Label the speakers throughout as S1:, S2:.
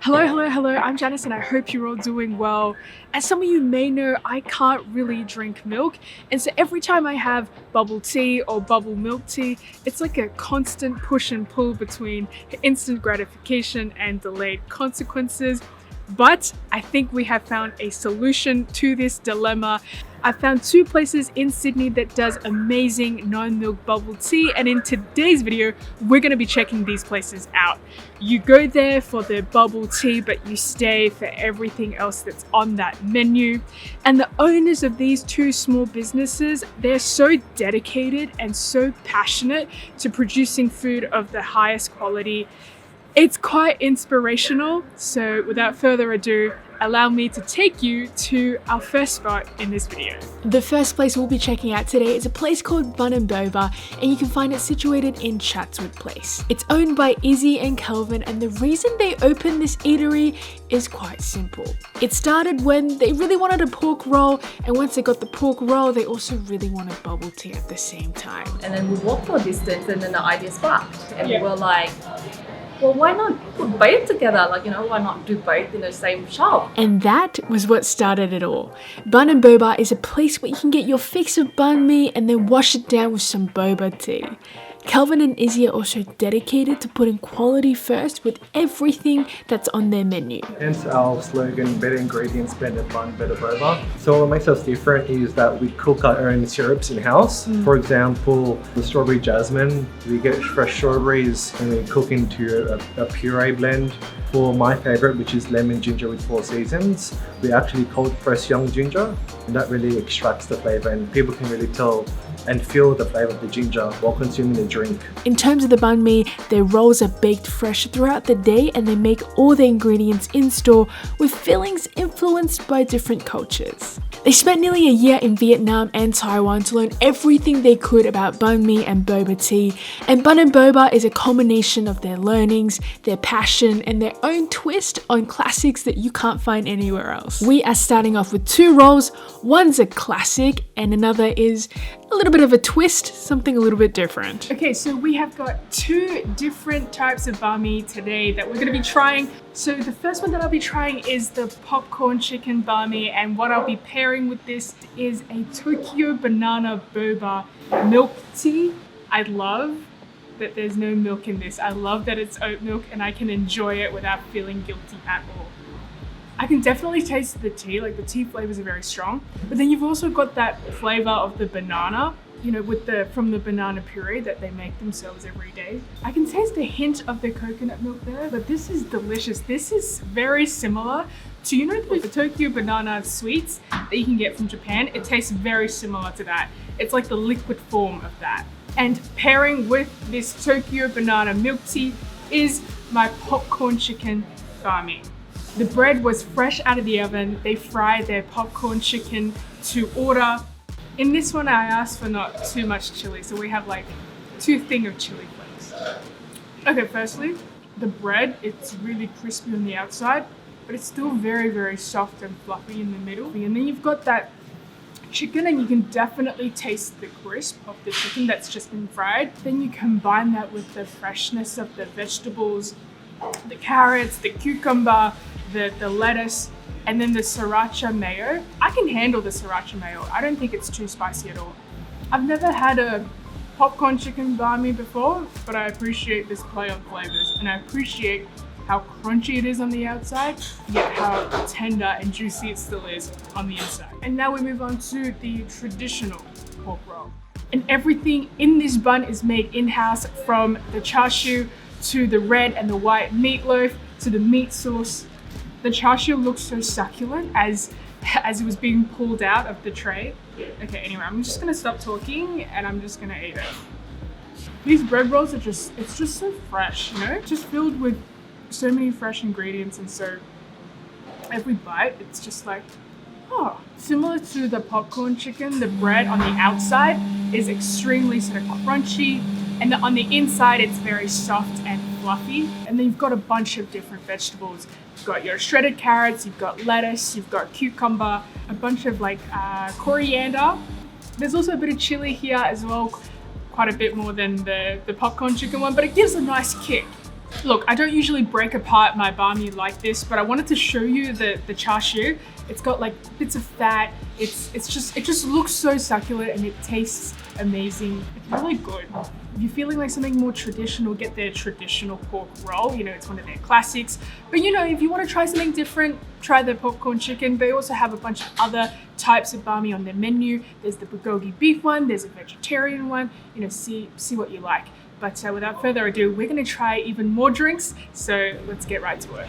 S1: Hello, I'm Janice and I hope you're all doing well. As some of you may know, I can't really drink milk, and so every time I have bubble tea or bubble milk tea, it's like a constant push and pull between instant gratification and delayed consequences. But I think we have found a solution to this dilemma. I found two places in Sydney that does amazing non-milk bubble tea, and in today's video we're going to be checking these places out. You go there for the bubble tea, but you stay for everything else that's on that menu. And the owners of these two small businesses, they're so dedicated and so passionate to producing food of the highest quality. It's quite inspirational, so without further ado, allow me to take you to our first spot in this video. The first place we'll be checking out today is a place called Banh and Boba, and you can find it situated in Chatswood Place. It's owned by Izzie and Karlvin, and the reason they opened this eatery is quite simple. It started when they really wanted a pork roll, and once they got the pork roll, they also really wanted bubble tea at the same time.
S2: And then we walked for a distance and then the idea sparked, and we were like, well, why not put both together? Why not do both in the same shop?
S1: And that was what started it all. Banh and Boba is a place where you can get your fix of banh mi and then wash it down with some boba tea. Karlvin and Izzie are also dedicated to putting quality first with everything that's on their menu.
S3: Hence our slogan, better ingredients, better bun, better boba. So what makes us different is that we cook our own syrups in-house. For example, the strawberry jasmine, we get fresh strawberries and we cook into a puree blend. For my favorite, which is lemon ginger with 4 seasons, we actually cold press young ginger, and that really extracts the flavor, and people can really tell and feel the flavor of the ginger while consuming the drink.
S1: In terms of the banh mi, their rolls are baked fresh throughout the day, and they make all the ingredients in store with fillings influenced by different cultures. They spent nearly a year in Vietnam and Taiwan to learn everything they could about banh mi and boba tea, and Banh and Boba is a combination of their learnings, their passion, and their own twist on classics that you can't find anywhere else. We are starting off with 2 rolls. One's a classic and another is a little bit of a twist, something a little bit different. Okay, so we have got 2 different types of banh mi today that we're going to be trying. So the first one that I'll be trying is the popcorn chicken banh mi, and what I'll be pairing with this is a Tokyo banana boba milk tea. I love that there's no milk in this. I love that it's oat milk and I can enjoy it without feeling guilty at all. I can definitely taste the tea, like the tea flavors are very strong, but then you've also got that flavor of the banana, from the banana puree that they make themselves every day. I can taste a hint of the coconut milk there, but this is delicious. This is very similar to, the Tokyo banana sweets that you can get from Japan. It tastes very similar to that. It's like the liquid form of that. And pairing with this Tokyo banana milk tea is my popcorn chicken banh mi. The bread was fresh out of the oven. They fried their popcorn chicken to order. In this one, I asked for not too much chili, so we have like 2 things of chili flakes. Okay, firstly, the bread, it's really crispy on the outside, but it's still very, very soft and fluffy in the middle. And then you've got that chicken, and you can definitely taste the crisp of the chicken that's just been fried. Then you combine that with the freshness of the vegetables, the carrots, the cucumber, the lettuce, and then the sriracha mayo. I can handle the sriracha mayo. I don't think it's too spicy at all. I've never had a popcorn chicken banh mi before, but I appreciate this play on flavors, and I appreciate how crunchy it is on the outside, yet how tender and juicy it still is on the inside. And now we move on to the traditional pork roll. And everything in this bun is made in-house, from the char siu to the red and the white meatloaf to the meat sauce. The char siu looks so succulent as it was being pulled out of the tray. Okay, anyway, I'm just gonna stop talking and I'm just gonna eat it. These bread rolls are it's just so fresh, just filled with so many fresh ingredients, and so every bite, it's just like, oh. Similar to the popcorn chicken, the bread on the outside is extremely sort of crunchy, and on the inside, it's very soft and fluffy. And then you've got a bunch of different vegetables. You've got your shredded carrots, you've got lettuce, you've got cucumber, a bunch of coriander. There's also a bit of chili here as well, quite a bit more than the popcorn chicken one, but it gives a nice kick. Look, I don't usually break apart my banh mi like this, but I wanted to show you the char siu. It's got like bits of fat. It just looks so succulent and it tastes amazing. It's really good. If you're feeling like something more traditional, get their traditional pork roll. You know, it's one of their classics. But you know, if you want to try something different, try their popcorn chicken. They also have a bunch of other types of banh mi on their menu. There's the bulgogi beef one, there's a vegetarian one. You know, see what you like. But without further ado, we're gonna try even more drinks. So let's get right to it.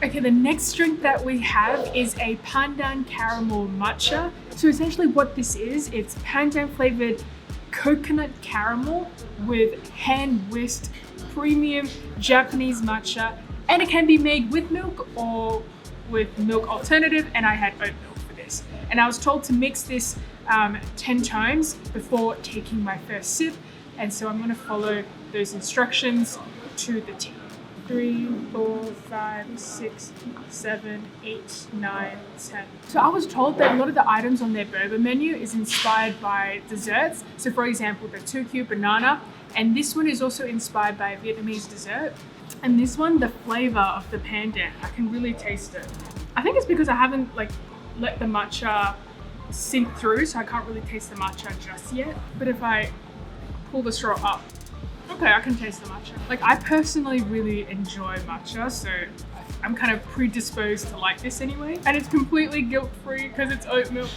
S1: Okay, the next drink that we have is a Pandan caramel matcha. So essentially what this is, it's Pandan flavored coconut caramel with hand whisked premium Japanese matcha, and it can be made with milk or with milk alternative, and I had oat milk for this. And I was told to mix this 10 times before taking my first sip, and so I'm going to follow those instructions to the T. 3, 4, 5, 6, 7, 8, 9, 10. So I was told that a lot of the items on their boba menu is inspired by desserts. So for example, the Tofu banana, and this one is also inspired by a Vietnamese dessert. And this one, the flavor of the pandan, I can really taste it. I think it's because I haven't like let the matcha sink through, so I can't really taste the matcha just yet. But if I pull the straw up, okay, I can taste the matcha. Like, I personally really enjoy matcha, so I'm kind of predisposed to like this anyway. And it's completely guilt-free because it's oat milk.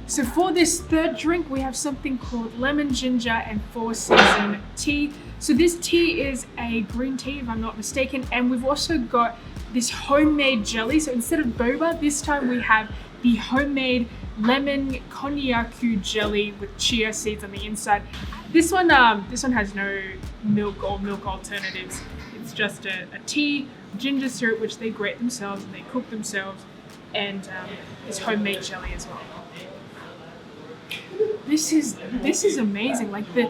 S1: So for this third drink, we have something called lemon ginger and 4-season tea. So this tea is a green tea, if I'm not mistaken, and we've also got this homemade jelly. So instead of boba, this time we have the homemade lemon konnyaku jelly with chia seeds on the inside. This one has no milk or milk alternatives. It's just a tea, ginger syrup, which they grate themselves and they cook themselves, and this homemade jelly as well. This is amazing. Like the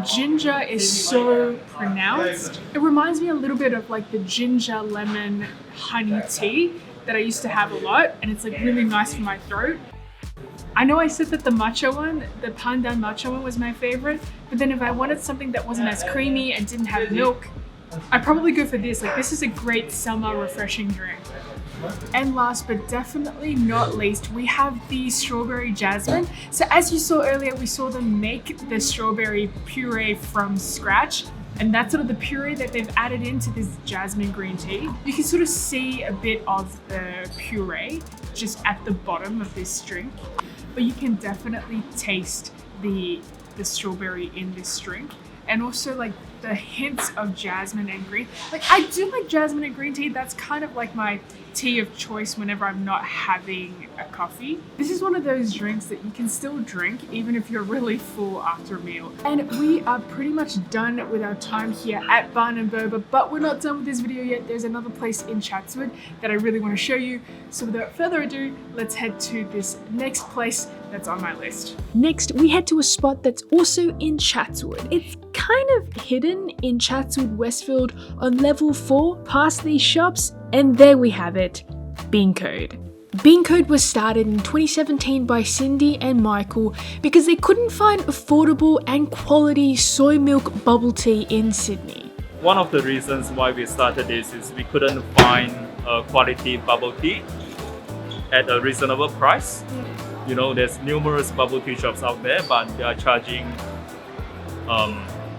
S1: ginger is so pronounced. It reminds me a little bit of like the ginger lemon honey tea that I used to have a lot, and it's like really nice for my throat. I know I said that the matcha one, the Pandan matcha one was my favorite, but then if I wanted something that wasn't as creamy and didn't have milk, I'd probably go for this. Like, this is a great summer refreshing drink. And last but definitely not least, we have the strawberry jasmine. So as you saw earlier, we saw them make the strawberry puree from scratch. And that's sort of the puree that they've added into this jasmine green tea. You can sort of see a bit of the puree just at the bottom of this drink, but you can definitely taste the strawberry in this drink. And also like the hints of jasmine and green. Like, I do like jasmine and green tea. That's kind of like my tea of choice whenever I'm not having a coffee. This is one of those drinks that you can still drink even if you're really full after a meal. And we are pretty much done with our time here at Banh and Boba, but we're not done with this video yet. There's another place in Chatswood that I really want to show you. So without further ado, let's head to this next place that's on my list. Next, we head to a spot that's also in Chatswood. It's kind of hidden in Chatswood Westfield on level 4 past these shops, and there we have it, Bean Code. Bean Code was started in 2017 by Cindy and Michael because they couldn't find affordable and quality soy milk bubble tea in Sydney.
S4: One of the reasons why we started this is we couldn't find a quality bubble tea at a reasonable price. You know, there's numerous bubble tea shops out there, but they are charging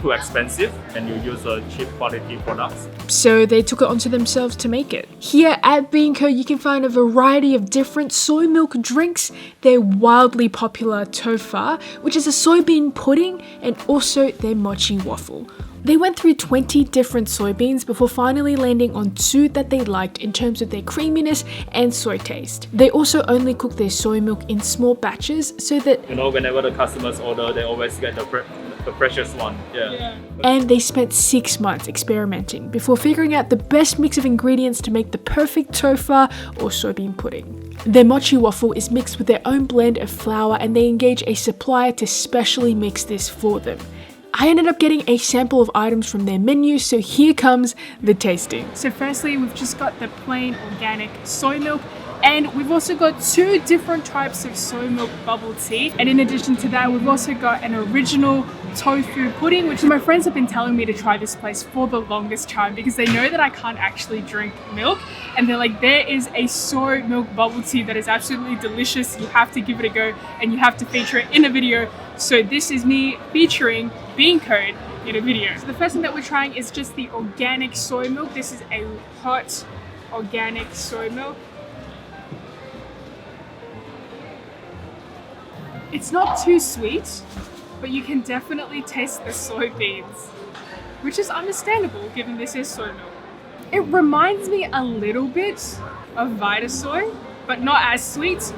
S4: too expensive, and you use a cheap quality products.
S1: So they took it onto themselves to make it. Here at Bean Co, you can find a variety of different soy milk drinks. Their wildly popular TOFA, which is a soybean pudding, and also their Mochi Waffle. They went through 20 different soybeans before finally landing on 2 that they liked in terms of their creaminess and soy taste. They also only cook their soy milk in small batches so that,
S4: you know, whenever the customers order, they always get the freshest one. Yeah.
S1: And they spent 6 months experimenting before figuring out the best mix of ingredients to make the perfect TOFA or soybean pudding. Their Mochi Waffle is mixed with their own blend of flour, and they engage a supplier to specially mix this for them. I ended up getting a sample of items from their menu, so here comes the tasting. So firstly, we've just got the plain organic soy milk, And we've also got 2 different types of soy milk bubble tea. And in addition to that, we've also got an original tofu pudding, which my friends have been telling me to try this place for the longest time because they know that I can't actually drink milk. And they're like, there is a soy milk bubble tea that is absolutely delicious. You have to give it a go and you have to feature it in a video. So this is me featuring Bean Code in a video. So the first thing that we're trying is just the organic soy milk. This is a hot organic soy milk. It's not too sweet, but you can definitely taste the soybeans, which is understandable given this is soy milk. It reminds me a little bit of Vitasoy, but not as sweet.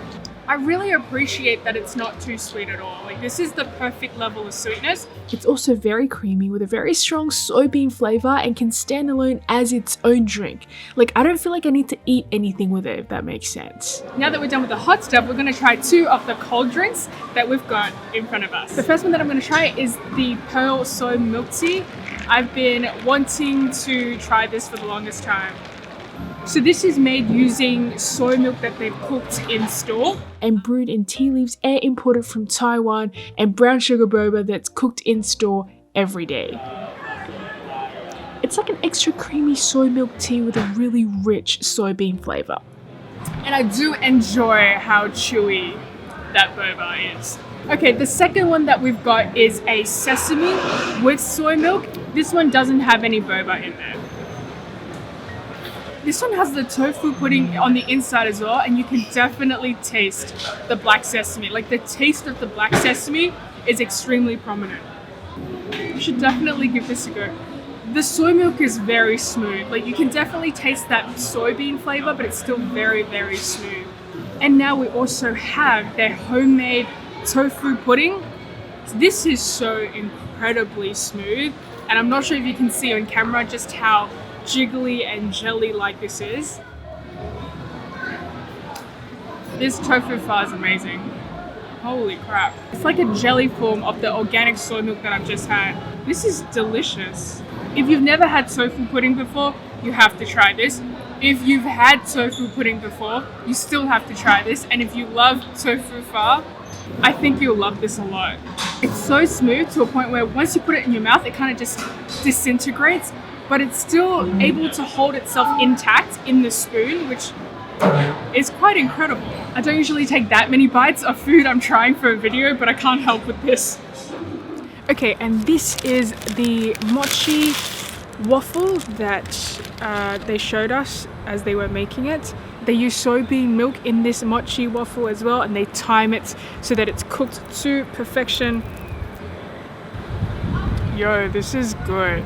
S1: I really appreciate that it's not too sweet at all. Like, this is the perfect level of sweetness. It's also very creamy with a very strong soybean flavor and can stand alone as its own drink. Like, I don't feel like I need to eat anything with it, if that makes sense. Now that we're done with the hot stuff, we're gonna try 2 of the cold drinks that we've got in front of us. The first one that I'm gonna try is the Pearl Soy Milk Tea. I've been wanting to try this for the longest time. So this is made using soy milk that they've cooked in store and brewed in tea leaves air imported from Taiwan and brown sugar boba that's cooked in store every day. It's like an extra creamy soy milk tea with a really rich soybean flavor. And I do enjoy how chewy that boba is. Okay, the second one that we've got is a sesame with soy milk. This one doesn't have any boba in there. This one has the tofu pudding on the inside as well, and you can definitely taste the black sesame. Like, the taste of the black sesame is extremely prominent. You should definitely give this a go. The soy milk is very smooth. Like, you can definitely taste that soybean flavor, but it's still very, very smooth. And now we also have their homemade tofu pudding. This is so incredibly smooth, and I'm not sure if you can see on camera just how jiggly and jelly like this is. This tofu pho is amazing. Holy crap. It's like a jelly form of the organic soy milk that I've just had. This is delicious. If you've never had tofu pudding before, you have to try this. If you've had tofu pudding before, you still have to try this. And if you love tofu pho, I think you'll love this a lot. It's so smooth to a point where once you put it in your mouth, it kind of just disintegrates, but it's still able to hold itself intact in the spoon, which is quite incredible. I don't usually take that many bites of food I'm trying for a video, but I can't help with this. Okay, and this is the Mochi Waffle that they showed us as they were making it. They use soybean milk in this Mochi Waffle as well, and they time it so that it's cooked to perfection. Yo, this is good.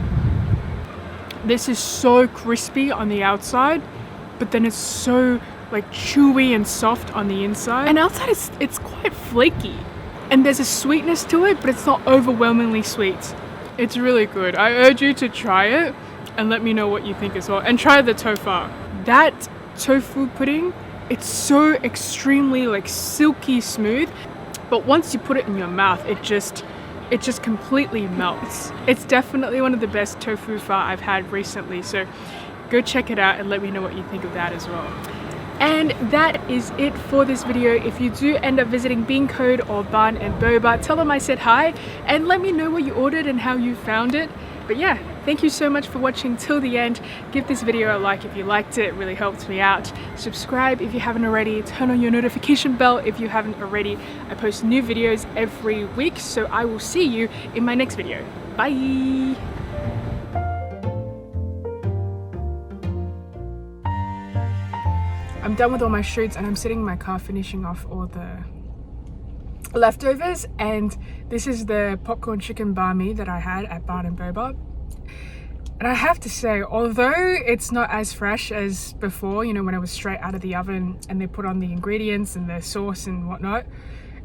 S1: This is so crispy on the outside, but then it's so like chewy and soft on the inside. And outside it's quite flaky. And there's a sweetness to it, but it's not overwhelmingly sweet. It's really good. I urge you to try it and let me know what you think as well. And try the TOFA. That tofu pudding, it's so extremely like silky smooth, but once you put it in your mouth, it just completely melts. It's definitely one of the best tofu pho I've had recently, so go check it out and let me know what you think of that as well. And that is it for this video. If you do end up visiting Bean Code or Banh and Boba, tell them I said hi and let me know what you ordered and how you found it. But yeah, thank you so much for watching till the end. Give this video a like if you liked it, it really helps me out. Subscribe if you haven't already, turn on your notification bell if you haven't already. I post new videos every week, so I will see you in my next video. Bye! I'm done with all my shoots and I'm sitting in my car finishing off all the leftovers, and this is the popcorn chicken banh mi that I had at Banh and Boba. And I have to say, although it's not as fresh as before, you know, when it was straight out of the oven and they put on the ingredients and the sauce and whatnot,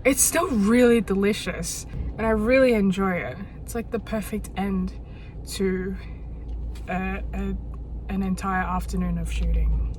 S1: it's still really delicious and I really enjoy it. It's like the perfect end to an entire afternoon of shooting.